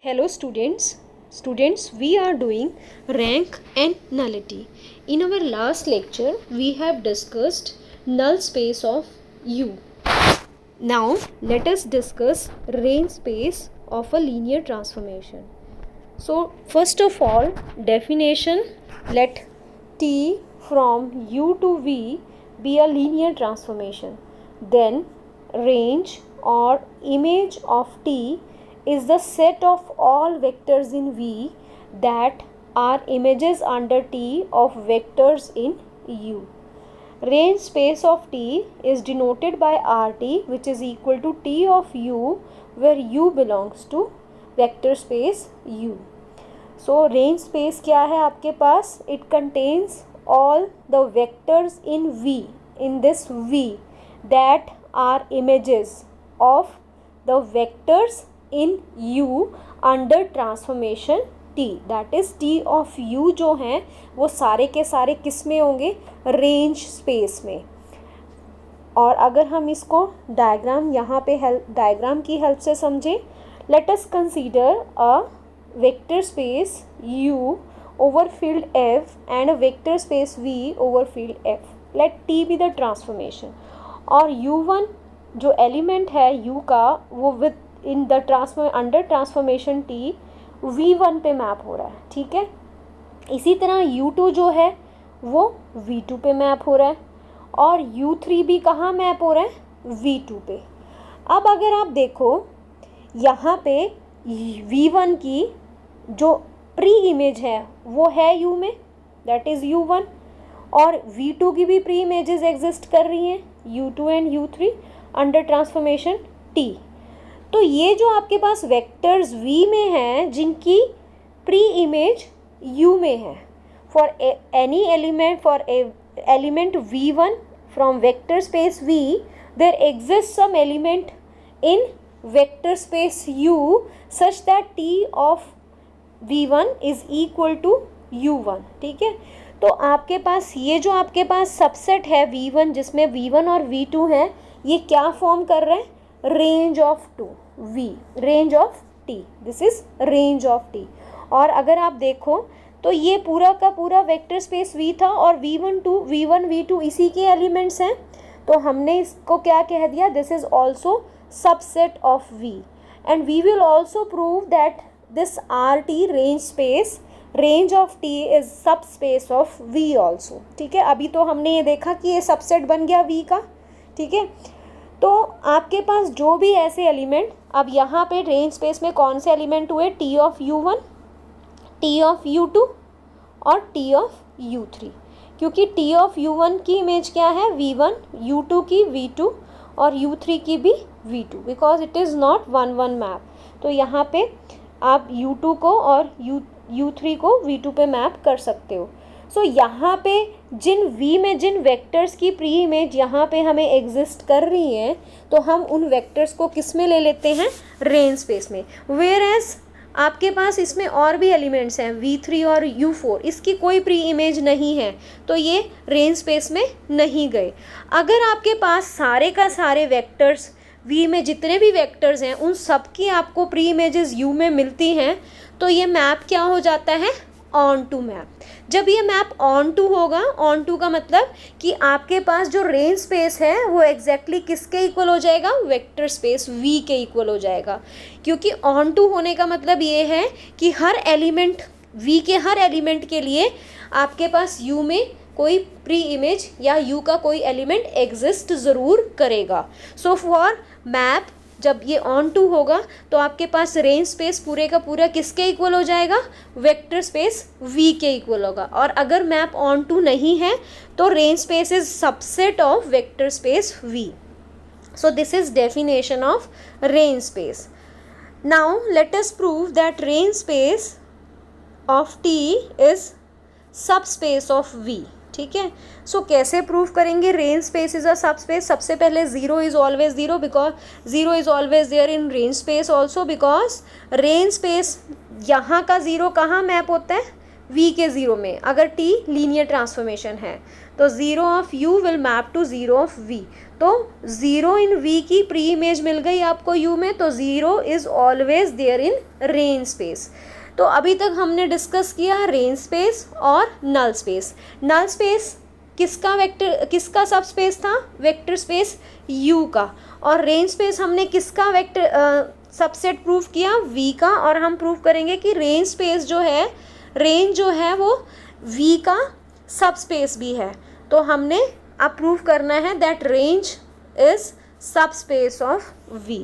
Hello students, we are doing rank and nullity. In our last lecture we have discussed null space of U. Now let us discuss range space of a linear transformation. So first of all, definition, let T from U to V be a linear transformation. Then range or image of T is the set of all vectors in V that are images under T of vectors in U. Range space of T is denoted by RT, which is equal to T of U, where U belongs to vector space U. So range space क्या है आपके पास? It contains all the vectors in V, in this V, that are images of the vectors in U under transformation T. That is T of U जो हैं वो सारे के सारे किस में होंगे? रेंज स्पेस में. और अगर हम इसको डायग्राम यहाँ पे डायग्राम की हेल्प से समझें, let us consider a vector space U over field F and a vector space V over field F. Let T be the transformation. और U1 जो एलिमेंट है U का वो with in the under transformation T V1 पे map हो रहा है. ठीक है. इसी तरह U2 जो है वो V2 पे मैप हो रहा है और U3 भी कहाँ मैप हो रहा है? V2 पे. अब अगर आप देखो यहाँ पे V1 की जो प्री इमेज है वो है U में, दैट इज़ U1, और V2 की भी प्री इमेजेस एग्जिस्ट कर रही हैं U2 and U3 under transformation T. तो ये जो आपके पास वेक्टर्स V में हैं जिनकी प्री इमेज U में है, for any element, for element V1 from vector space V there exist some element in vector space U such that T of V1 is equal to U1. ठीक है. तो आपके पास ये जो आपके पास सबसेट है V1 जिसमें V1 और V2 है, ये क्या फॉर्म कर रहे हैं? Range of to V, range of T. This is range of T. और अगर आप देखो तो ये पूरा का पूरा वेक्टर स्पेस V था और V1 V2 इसी के एलिमेंट्स हैं, तो हमने इसको क्या कह दिया? This is also subset of V. And we will also prove that this RT range space, range of T is subspace of V also. ठीक है. अभी तो हमने ये देखा कि ये सबसेट बन गया V का. ठीक है. तो आपके पास जो भी ऐसे एलिमेंट, अब यहाँ पे रेंज स्पेस में कौन से एलिमेंट हुए? T of U1, T of U2 और T ऑफ U3. क्योंकि T ऑफ U1 की इमेज क्या है? V1, U2 की V2 और U3 की भी V2, because it is not 1-1 map. तो यहाँ पे आप U2 को और U3 को V2 पे मैप कर सकते हो. सो यहाँ पे जिन V में जिन वेक्टर्स की प्री इमेज यहाँ पे हमें एग्जिस्ट कर रही हैं, तो हम उन वेक्टर्स को किस में ले लेते हैं? रेंज स्पेस में. वेयर एज आपके पास इसमें और भी एलिमेंट्स हैं V3 और U4, इसकी कोई प्री इमेज नहीं है, तो ये रेंज स्पेस में नहीं गए. अगर आपके पास सारे का सारे वेक्टर्स V में जितने भी वेक्टर्स हैं उन सब की आपको प्री इमेजेस U में मिलती हैं, तो ये मैप क्या हो जाता है? Onto map. जब ये मैप ऑन टू होगा, ऑन टू का मतलब कि आपके पास जो रेंज स्पेस है वो एग्जैक्टली किसके इक्वल हो जाएगा? वेक्टर स्पेस V के इक्वल हो जाएगा. क्योंकि ऑन टू होने का मतलब ये है कि हर एलिमेंट V के हर एलिमेंट के लिए आपके पास U में कोई प्री इमेज या U का कोई एलिमेंट एग्जिस्ट ज़रूर करेगा. सो फॉर मैप जब ये ऑन टू होगा तो आपके पास रेंज स्पेस पूरे का पूरा किसके इक्वल हो जाएगा? वेक्टर स्पेस V के इक्वल होगा. और अगर मैप ऑन टू नहीं है तो range space is subset of vector space V. So this is definition of range space. Now let us prove that range space of T is subspace of V. ठीक है. सो कैसे prove करेंगे range space is a सब space? सबसे पहले zero is always zero, because zero is always there in range space also, because range space यहाँ का zero कहाँ मैप होता है? v के ज़ीरो में, अगर t लीनियर ट्रांसफॉर्मेशन है तो zero of u will map to zero of v। तो ज़ीरो इन v की प्री इमेज मिल गई आपको u में, तो zero is always there in range space. तो अभी तक हमने डिस्कस किया रेंज स्पेस और नल स्पेस। नल स्पेस किसका सब स्पेस था? वेक्टर स्पेस u का। और रेंज स्पेस हमने किसका वेक्टर सबसेट प्रूव किया? v का। और हम प्रूव करेंगे कि रेंज स्पेस जो है, रेंज जो है वो v का सब स्पेस भी है। तो हमने अब प्रूव करना है that range is subspace of v।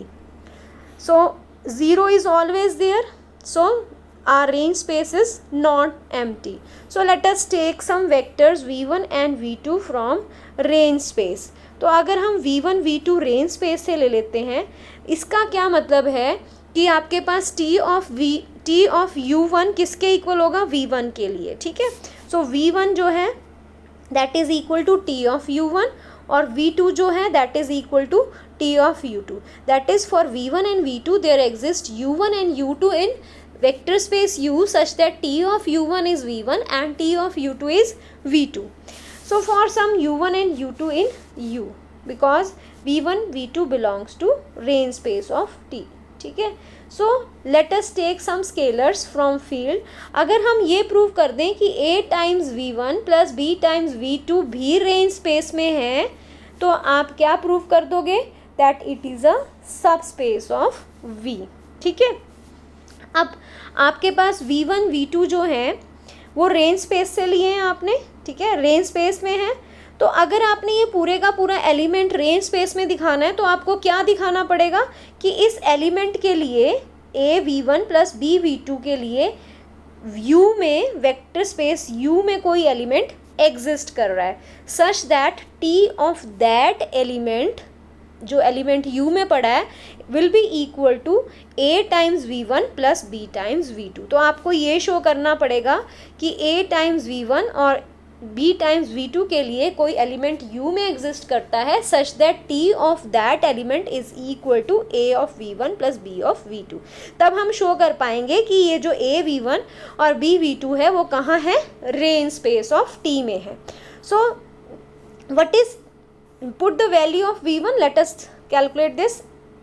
So zero is always there, so our range space is not empty. So let us take some vectors v1 and v2 from range space. तो अगर हम v1 v2 range space से ले लेते हैं, इसका क्या मतलब है कि आपके पास t ऑफ u1 किसके इक्वल होगा? v1 के लिए, ठीक है। सो v1 जो है that is equal to t of u1 और v2 जो है that is equal to t of u2। That is for v1 and v2 there exist u1 and u2 in vector space u such that t of u1 is v1 and t of u2 is v2. So for some u1 and u2 in u, because v1 v2 belongs to range space of t, ठीक है। So let us take some scalars from field. अगर हम ये prove कर दें कि a times v1 plus b times v2 भी range space में है, तो आप क्या प्रूव कर दोगे? That it is a subspace of v, ठीक है। अब आपके पास v1 v2 जो है वो रेंज स्पेस से लिए हैं आपने, ठीक है, रेंज स्पेस में है। तो अगर आपने ये पूरे का पूरा एलिमेंट रेंज स्पेस में दिखाना है तो आपको क्या दिखाना पड़ेगा कि इस एलिमेंट के लिए a v1 plus b v2 के लिए u में, वेक्टर स्पेस u में कोई एलिमेंट एग्जिस्ट कर रहा है such that t of that element, जो एलिमेंट u में पड़ा है, will be equal to a times v1 plus b times v2। तो आपको ये शो करना पड़ेगा कि a टाइम्स v1 और b टाइम्स v2 के लिए कोई एलिमेंट u में एग्जिस्ट करता है such that t of that element is equal to a of v1 plus b of v2। तब हम शो कर पाएंगे कि ये जो a v1 और b v2 है वो कहाँ है? रेंज स्पेस ऑफ t में है। So what is, put the value of v1, let us calculate this।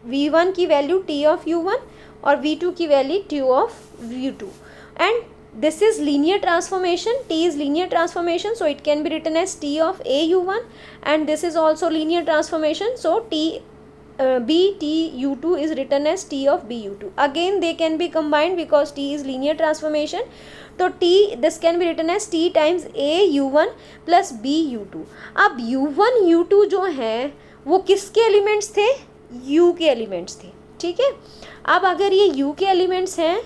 v1 की वैल्यू t of u1 और v2 की value t of v2, and this is linear transformation, t is linear transformation, so it can be written as t of a u1, and this is also linear transformation, so b t u2 is written as t of b u2। again they can be combined because t is linear transformation, तो t this can be written as t times a u1 plus b u2। अब u1 u2 जो हैं वो किसके elements थे? u के elements थे, ठीक है। अब अगर ये u के एलिमेंट्स हैं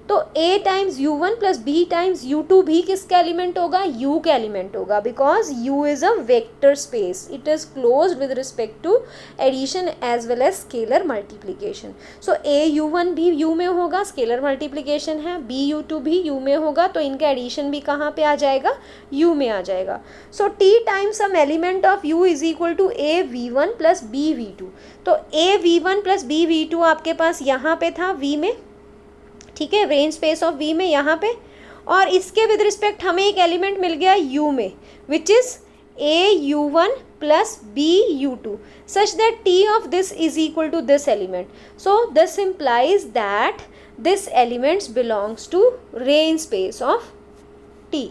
तो a times u1 plus b times u2 भी किसका एलिमेंट होगा? u का एलिमेंट होगा, because u is a vector space, it is closed with respect to addition as well as scalar multiplication. So a u1 भी u में होगा, scalar multiplication है, b u2 भी u में होगा, तो इनका एडिशन भी कहाँ पे आ जाएगा? u में आ जाएगा। So t times some element of u is equal to a v1 plus b v2। तो a v1 plus b v2 आपके पास यहाँ पे था v में, ठीक है, रेंज स्पेस ऑफ v में यहाँ पे, और इसके विद रिस्पेक्ट हमें एक एलिमेंट मिल गया u में which is a u1 plus b u2 such that t of this is equal to this element. So this implies that this elements belongs to range space of t,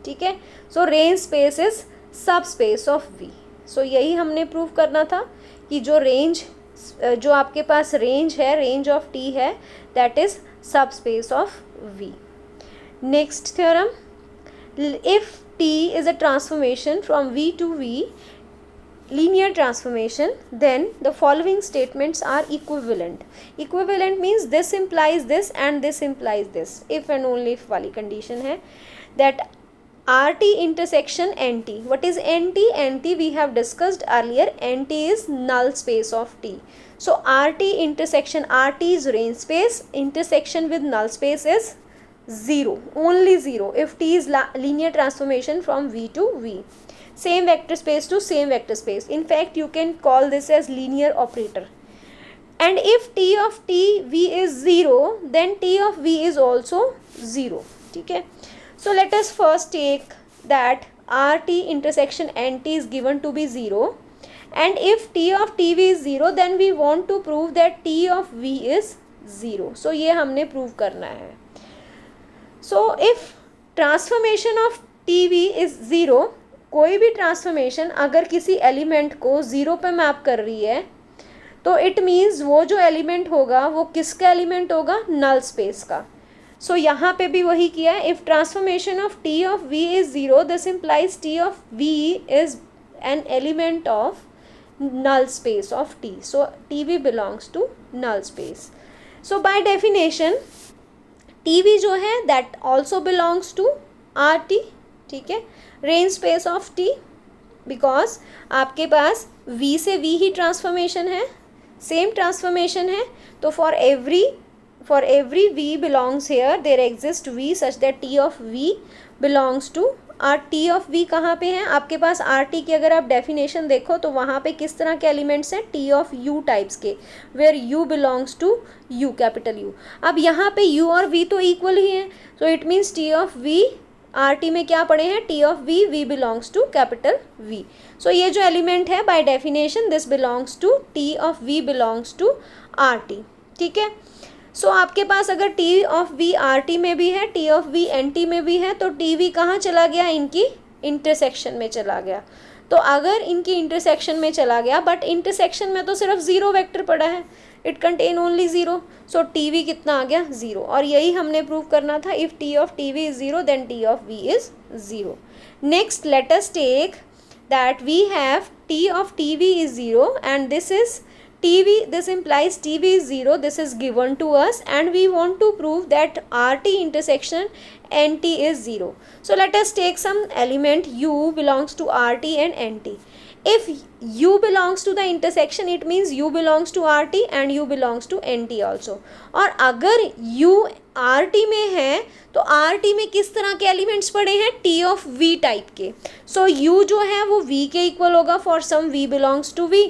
ठीक है। So range space is subspace of v। So यही हमने prove करना था कि जो आपके पास रेंज है, रेंज ऑफ t है, that is subspace of V। Next theorem, if T is a transformation from V to V, linear transformation, then the following statements are equivalent। Equivalent means this implies this and this implies this, if and only if वाली condition है, that RT intersection NT। What is NT? NT we have discussed earlier, NT is null space of T। So RT intersection, RT is range space, intersection with null space is 0, only 0 if T is linear transformation from V to V, same vector space to same vector space। In fact you can call this as linear operator। And if T of T V is 0, then T of V is also 0, ठीक है। So let us first take that RT intersection NT is given to be 0, and if T of TV is 0 then we want to prove that T of V is 0. So ये हमने prove करना है. So if transformation of TV is 0, कोई भी transformation अगर किसी element को 0 पे मैप कर रही है तो इट मीन्स वो जो एलिमेंट होगा वो किसका एलिमेंट होगा, नल स्पेस का. सो यहाँ पे भी वही किया है. If transformation of T of V is 0 this implies T of V is an element of null space of T. So TV belongs to null space. So by definition TV जो है that also belongs to RT. ठीक है, range space of T, because आपके पास V से V ही transformation है, same transformation है. तो for every V belongs here there exists V such that T of V belongs to R. T of V कहाँ पे है आपके पास, आर टी की अगर आप डेफिनेशन देखो तो वहाँ पे किस तरह के एलिमेंट्स हैं, टी ऑफ यू टाइप्स के, where U belongs to U, capital U. अब यहाँ पे यू और वी तो इक्वल ही हैं, so it means T of V R T में क्या पढ़े हैं, T of V, V belongs to capital V. So ये जो एलिमेंट है by definition this belongs to T of V belongs to R T. ठीक है. सो आपके पास अगर T of V R T में भी है, T of V N T में भी है, तो टी वी कहाँ चला गया, इनकी इंटरसेक्शन में चला गया. तो अगर इनकी इंटरसेक्शन में चला गया, बट इंटरसेक्शन में तो सिर्फ 0 वेक्टर पड़ा है, it contain only 0, so T V कितना आ गया, 0. और यही हमने प्रूव करना था. If T of T V is 0 then T of V is 0. Next let us take that we have T of T V is 0 and this is TV, this implies TV is 0, this is given to us and we want to prove that RT intersection NT is 0. So let us take some element U belongs to RT and NT. If U belongs to the intersection it means U belongs to RT and U belongs to NT also. और अगर U RT में है तो RT में किस तरह के elements पड़े हैं, T of V टाइप के. सो U जो है वो V के इक्वल होगा for some V belongs to V,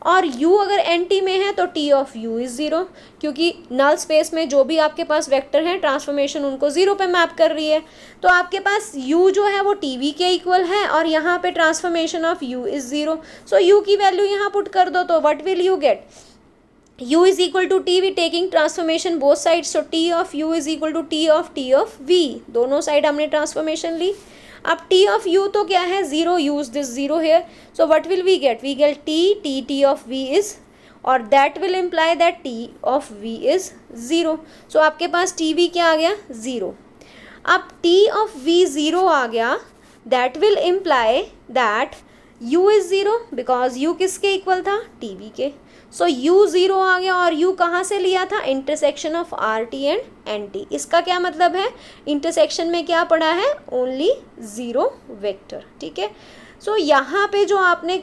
और U अगर NT में है तो T of U इज़ 0, क्योंकि नल स्पेस में जो भी आपके पास वेक्टर हैं ट्रांसफॉर्मेशन उनको 0 पे मैप कर रही है. तो आपके पास U जो है वो TV के इक्वल है और यहाँ पे transformation of U is 0. So U की वैल्यू यहाँ पुट कर दो तो what will you get, U is equal to T V taking transformation both side. So T of U is equal to T of V, दोनों side हमने transformation ली. अब T of U तो क्या है, 0, use this 0 here. So what will we get, we get T of V is, और that will imply that T of V is 0. सो आपके पास टी वी क्या आ गया, 0. अब T ऑफ V 0 आ गया, that will imply that U is 0 because U किसके equal था, T V के. सो U 0 आ गया, और U कहाँ से लिया था, intersection of R T and N T. इसका क्या मतलब है, इंटरसेक्शन में क्या पड़ा है, ओनली 0 वेक्टर. ठीक है. सो यहाँ पे जो आपने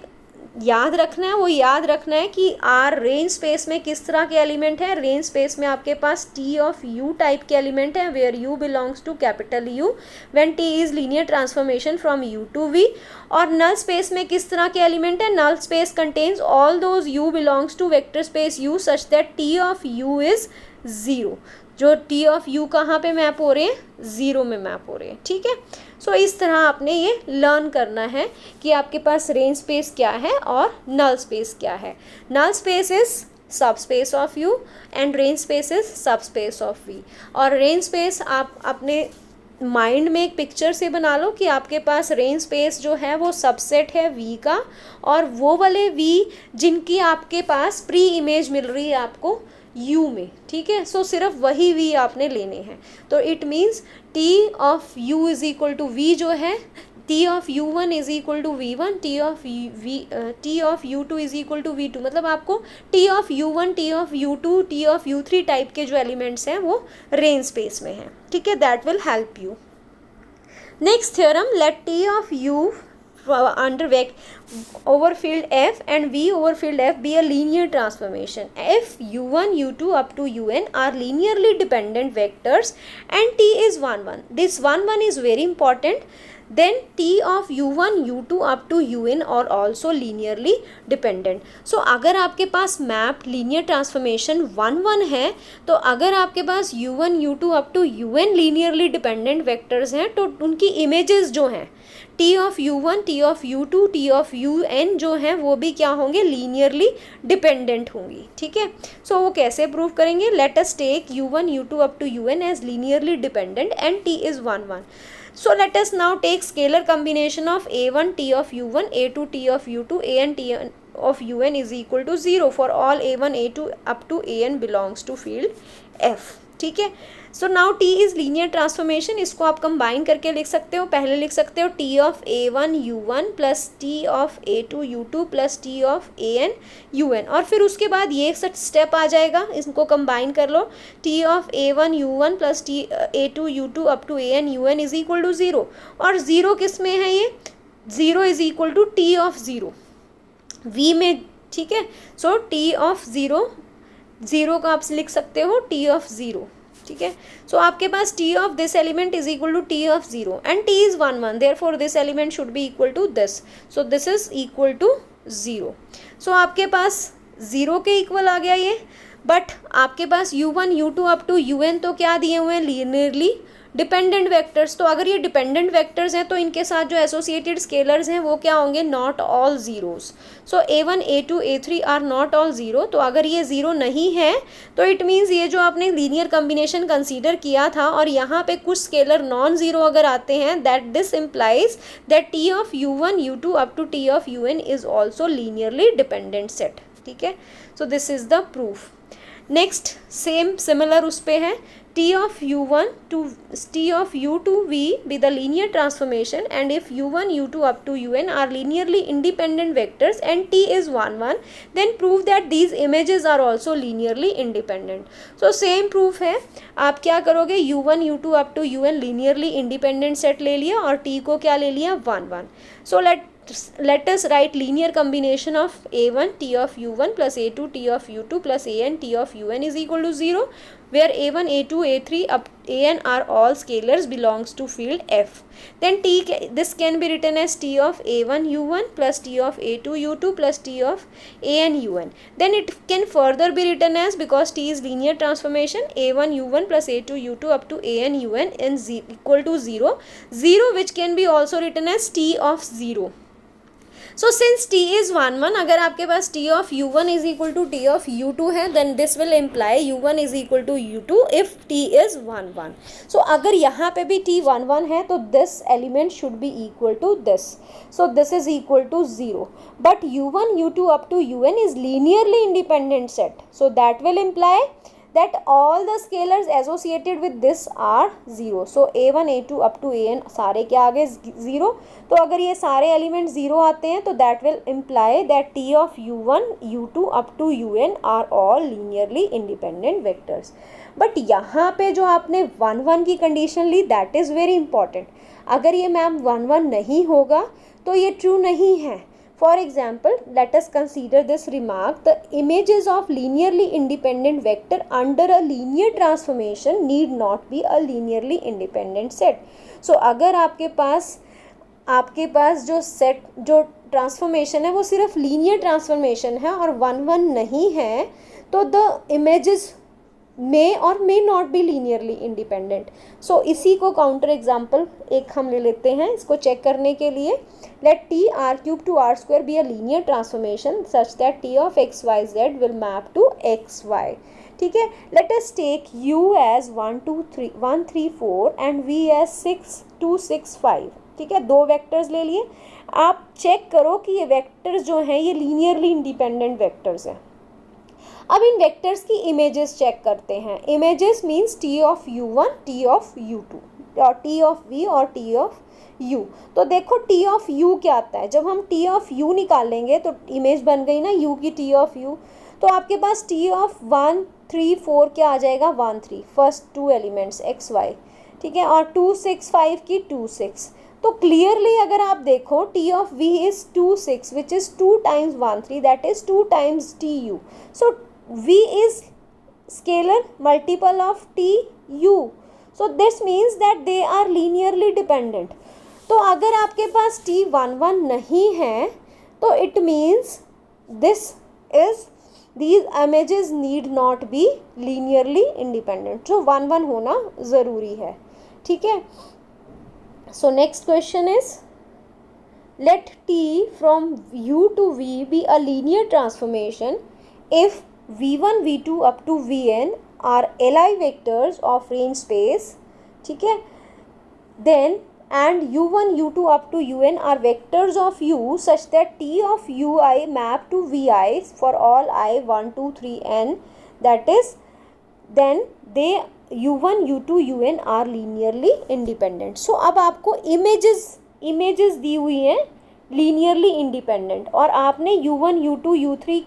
याद रखना है वो याद रखना है कि आर रेंज स्पेस में किस तरह के एलिमेंट है. रेंज स्पेस में आपके पास T ऑफ U टाइप के एलिमेंट है, where U belongs to capital U when T is linear transformation from U to V. और नल स्पेस में किस तरह के एलिमेंट है, null space contains all those U belongs to vector space U such that T of U is 0. जो T of U कहाँ पे map हो रहे हैं, 0 में मैप हो रहे हैं. ठीक है. सो इस तरह आपने ये लर्न करना है कि आपके पास रेंज स्पेस क्या है और नल स्पेस क्या है. Null space is subspace of U and range space is subspace of V. और रेंज स्पेस आप अपने माइंड में एक पिक्चर से बना लो कि आपके पास रेंज स्पेस जो है वो सबसेट है V का, और वो वाले V जिनकी आपके पास प्री इमेज मिल रही है आपको U में. ठीक है. सो सिर्फ वही V आपने लेने हैं. तो it means T of U is equal to V जो है, T of U1 is equal to V1, T of U2 is equal to V2. मतलब आपको T of U1, T of U2, T of U3 type के जो elements हैं वो range space में हैं. ठीक है. That will help you. Next theorem, let T of U under over field F and V over field F be a linear transformation. If U1, U2 up to UN are linearly dependent vectors and T is 1, 1. This 1, 1 is very important. then t of u1 u2 up to un are also linearly dependent. So अगर आपके पास map linear transformation 1 है, तो अगर आपके पास u1 u2 up to un linearly dependent vectors हैं, तो उनकी images जो हैं t of u1 t of u2 t of un जो हैं वो भी क्या होंगे, लीनियरली डिपेंडेंट होंगी. ठीक है, सो वो कैसे प्रूव करेंगे? Let us take u1 u2 up to un as linearly dependent and t is 1 1. So let us now take scalar combination of a1 t of u1 a2 t of u2 an t of un is equal to 0 for all a1 a2 up to an belongs to field f. ठीक है, so now T is linear transformation. इसको आप combine करके लिख सकते हो. पहले लिख सकते हो T of A one U one plus T of A two U two plus T of A N U N, और फिर उसके बाद ये स्टेप आ जाएगा, इसको कंबाइन कर लो. T of A one U one plus T A two U two up to A N U N is equal to zero. और ज़ीरो किस में है? ये zero is equal to T of zero V में. ठीक है, so T of zero, zero का आप लिख सकते हो टी ऑफ ज़ीरो. ठीक है, सो आपके पास T of this element is equal to T of zero and T is 1 1, therefore this element should be equal to this, so this is equal to zero. So आपके पास zero के equal आ गया ये, but आपके पास u1 u2 up to un तो क्या दिए हुए हैं? Linearly dependent vectors. तो अगर ये डिपेंडेंट वेक्टर्स हैं तो इनके साथ जो एसोसिएटेड स्केलर्स हैं वो क्या होंगे? Not all zeros. So a1 a2 a3 are not all zero. तो अगर ये ज़ीरो नहीं है तो इट मीन्स ये जो आपने लीनियर कम्बिनेशन कंसीडर किया था और यहाँ पे कुछ स्केलर नॉन ज़ीरो अगर आते हैं, that this implies that T of u1 u2 up to T of un is also linearly dependent set. ठीक है, so this is the proof. Next same similar उस पे है, t of u1 to t of u2 v be the linear transformation, and if u1 u2 up to un are linearly independent vectors and t is 1 1, then prove that these images are also linearly independent. So same proof है. आप क्या करोगे? u1 u2 up to un linearly independent set ले लिया और t को क्या ले लिया? 1 1. So let us write linear combination of a1 t of u1 plus a2 t of u2 plus an t of un is equal to 0, where a1 a2 a3 up an are all scalars belongs to field f. Then this can be written as t of a1 u1 plus t of a2 u2 plus t of an un. Then it can further be written as, because t is linear transformation, a1 u1 plus a2 u2 up to an un and equal to 0, 0 which can be also written as t of 0. So since T is 1 1, अगर आपके पास T of U one is equal to T of U two है, then this will imply U one is equal to U two if T is 1 1. So अगर यहाँ पे भी T 1 1 है तो this element should be equal to this, so this is equal to 0. But U one U two up to U N is linearly independent set, so that will imply that all the scalars associated with this are 0. So a1 a2 up to an सारे क्या आ गए? 0. तो अगर ये सारे element 0 आते हैं तो that will imply that t of u1 u2 up to un are all linearly independent vectors. But यहाँ पे जो आपने 1 1 की कंडीशन ली, that is very important. अगर ये मैम 1 1 नहीं होगा तो ये ट्रू नहीं है. For example, let us consider this remark: the images of linearly independent vector under a linear transformation need not be a linearly independent set. So अगर आपके पास जो सेट जो ट्रांसफॉर्मेशन है वो सिर्फ लीनियर ट्रांसफॉर्मेशन है और 1 1 नहीं है, तो द इमेजेस मे और may not be linearly independent. So इसी को काउंटर एग्जाम्पल एक हम ले लेते हैं इसको चेक करने के लिए. Let T R cube to R square be a linear transformation such that T of X Y Z will map to X Y. ठीक है, let us take u as 1 2 3 1 3 4 and v as 6 2 6 5. ठीक है, दो vectors ले लिए. आप check करो कि ये वेक्टर्स जो हैं ये लीनियरली इंडिपेंडेंट वेक्टर्स हैं. अब इन वेक्टर्स की इमेजेस चेक करते हैं. Images means T of U one T of U two और टी ऑफ वी और टी ऑफ यू. तो देखो टी ऑफ यू क्या आता है. जब हम टी ऑफ यू निकालेंगे तो इमेज बन गई ना यू की टी ऑफ यू. तो आपके पास टी ऑफ 1 3 4 क्या आ जाएगा? 1 3, first two elements X Y. ठीक है, और 2 6 5 की 2 6. तो क्लियरली अगर आप देखो T of V is 2 6 which is 2 times 1 3, that is 2 times T U. So v is scalar multiple of t u. So this means that they are linearly dependent. तो अगर आपके पास T 1 1 नहीं है तो it means this is these images need not be linearly independent, जो 1 1 होना ज़रूरी है. ठीक है. So next question is, let T from U to V be a linear transformation if V1 V2 up to Vn are Li vectors of range space. ठीक है. Then and u1 u2 up to un are vectors of u such that T of ui map to vi for all I 1 2 3 n, that is then they u1 u2 un are linearly independent. So अब आपको images दी हुई हैं linearly independent और आपने u1 u2 u3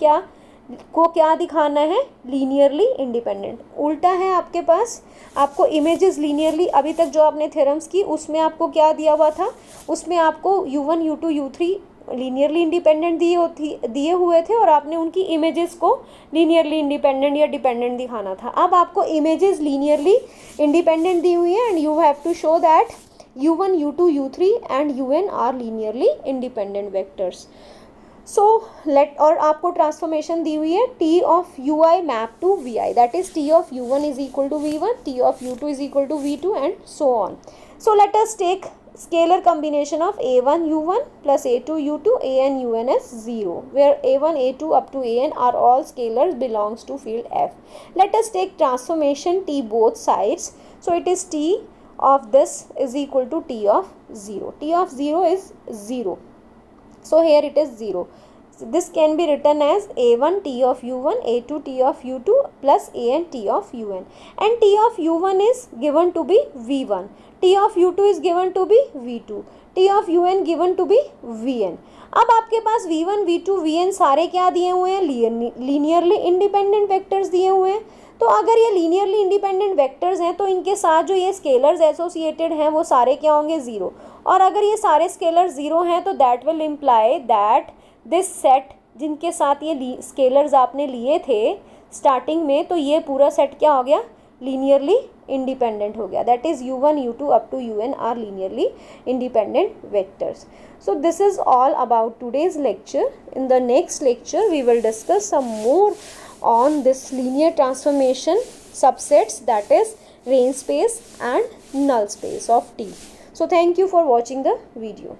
क्या दिखाना है, linearly independent. उल्टा है आपके पास, आपको इमेजेस लीनियरली, अभी तक जो आपने थ्योरम्स की उसमें आपको क्या दिया हुआ था, उसमें आपको u1 u2 u3 linearly independent दिए हुए थे और आपने उनकी इमेजेस को लीनियरली इंडिपेंडेंट या डिपेंडेंट दिखाना था. अब आपको इमेजेस लीनियरली इंडिपेंडेंट दी हुई है and you have to show that u1 u2 u3 and un are linearly independent vectors. So let, और आपको ट्रांसफॉर्मेशन दी हुई है T of U I map to V I, that is T of u1 is equal to v1, T of u2 is equal to v2 and so on. So let us take scalar combination of a1 u1 plus a2 u2 an un is 0, where a1 a2 up to an are all scalars belongs to field F. Let us take transformation T both sides. So it is T of this is equal to T of 0. T of 0 is 0. So here it is 0. So this can be written as a1 T of u1, a2 T of u2 plus an T of un. And T of u1 is given to be v1. T of u2 is given to be v2. T of un given to be vn. अब आपके पास v1 v2 vn सारे क्या दिए हुए हैं, linearly independent vectors दिए हुए हैं. तो अगर ये लीनियरली इंडिपेंडेंट वेक्टर्स हैं तो इनके साथ जो ये स्केलर्स एसोसिएटेड हैं वो सारे क्या होंगे, ज़ीरो. और अगर ये सारे स्केलर्स ज़ीरो हैं तो that will imply that this set जिनके साथ ये स्केलर्स आपने लिए थे स्टार्टिंग में, तो ये पूरा सेट क्या हो गया, लीनियरली इंडिपेंडेंट हो गया. That is u1 u2 up to un are linearly independent vectors. So this is all about today's lecture. In the next lecture we will discuss some more on this linear transformation subsets, that is range space and null space of T. So thank you for watching the video.